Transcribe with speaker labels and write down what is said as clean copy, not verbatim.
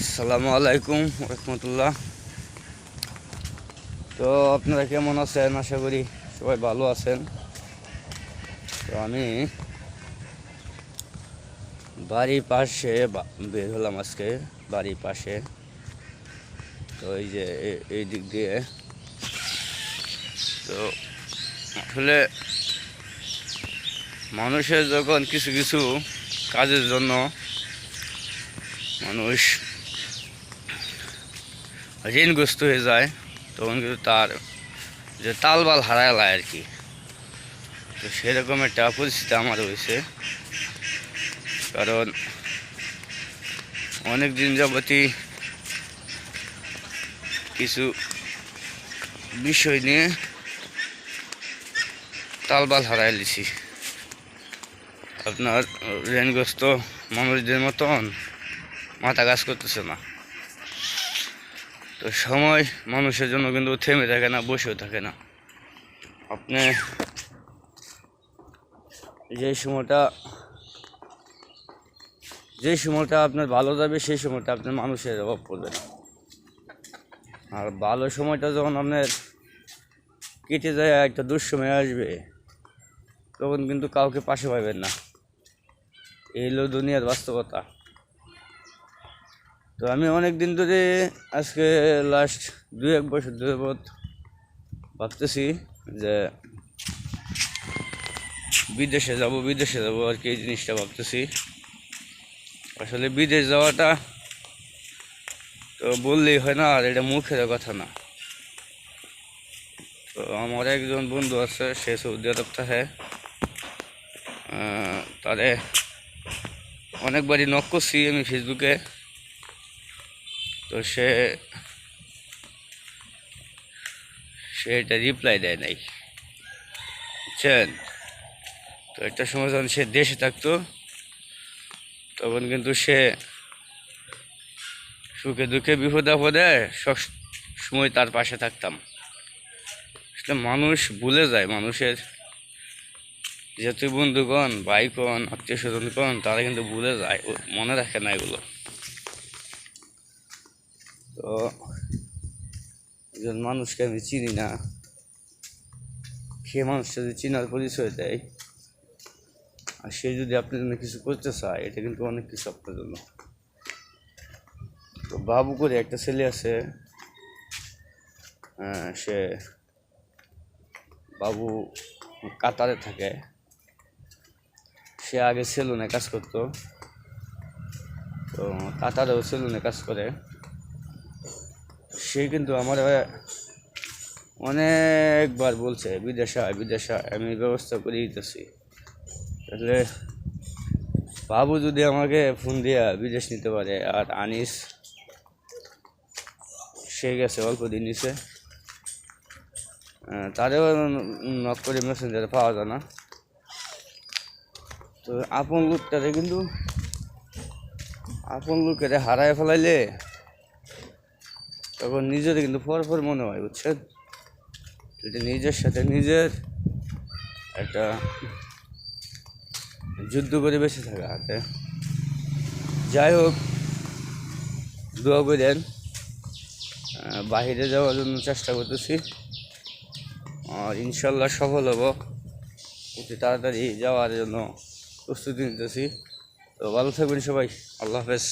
Speaker 1: আসসালামু আলাইকুম রহমতুল্লাহ। তো আপনারা কেমন আছেন? আশা করি সবাই ভালো আছেন। তো আমি বাড়ির পাশে বের হলাম আজকে, বাড়ির পাশে। তো এই যে এই দিক দিয়ে, তো আসলে মানুষের যখন কিছু কিছু কাজের জন্য মানুষ ঋণগ্রস্ত হয়ে যায়, তখন কিন্তু তার যে তালবাল হারায় আর কি। তো সেরকম একটা পরিস্থিতি আমার হয়েছে, কারণ অনেক দিন যাবতই কিছু বিষয় নিয়ে তালবাল হারাই লিছি। আপনার ঋণগ্রস্ত মানুষদের মতন মাথা কাজ করতেছে না। তো সময় মানুষের জন্য কিন্তু থেমে থাকে না, বসেও থাকে না। আপনি যে সময়টা আপনার ভালো যাবে, সেই সময়টা আপনার মানুষের অভাব পড়বে না। আর ভালো সময়টা যখন আপনার কেটে যায়, একটা দুঃসময় আসবে, তখন কিন্তু কাউকে পাশে পাবেন না। এই হলো দুনিয়ার বাস্তবতা। তো আমি অনেক দিন ধরে, আজকে লাস্ট 2-1 বছর ধরে ভাবতেছি যে বিদেশে যাব আর কি। এই জিনিসটা ভাবতেছি। আসলে বিদেশ যাওয়াটা তো বললেই হয় না, আর এটা মুখের কথা না। তো আমার একজন বন্ধু আছে, সে সৌদি আরব থাকে। তারে অনেকবারই নক করছি আমি ফেসবুকে। তো সে এটা রিপ্লাই দেয় নাই, বুঝছেন? তো একটা সময় যখন সে দেশে থাকতো, তখন কিন্তু সে সুখে দুঃখে বিপদে আপদে সব সময় তার পাশে থাকতাম। আসলে মানুষ ভুলে যায়, মানুষের যেহেতু বন্ধুগণ, ভাইগণ, আত্মীয় স্বজনগণ, তারা কিন্তু ভুলে যায়, মনে রাখে না এগুলো। তো একজন মানুষকে আমি চিনি না, সে মানুষটা যদি চিনার পরিচয় দেয়, আর সে যদি আপনার জন্য কিছু করতে চায়, এটা কিন্তু অনেক কিছু আপনার জন্য। তো বাবু করে একটা ছেলে আছে, সে বাবু কাতারে থাকে। সে আগে সেলুনে কাজ করতো, তো কাতারেও সেলুনে কাজ করে। সে কিন্তু আমার অনেকবার বলছে বিদেশে আমি ব্যবস্থা করে দিতেছি। তাহলে বাবু যদি আমাকে ফোন দিয়া বিদেশ নিতে পারে, আর আনিস সে গেছে অল্প দিন নিচে, তারেও নক করে মেসেঞ্জারে পাওয়া যায় না। তো আপন লোকের হারায় ফেলাইলে তখন নিজের কিন্তু ফর মনে হয়, বুঝছেন? এটা নিজের সাথে নিজের একটা যুদ্ধ করে বেঁচে থাকা হাতে। যাই হোক, দোয়া করেন। বাহিরে যাওয়ার জন্য চেষ্টা করতেছি, আর ইনশাল্লাহ সফল হব। অতি তাড়াতাড়ি যাওয়ার জন্য প্রস্তুতি নিতেছি। তো ভালো থাকবেন সবাই। আল্লাহ হাফেজ।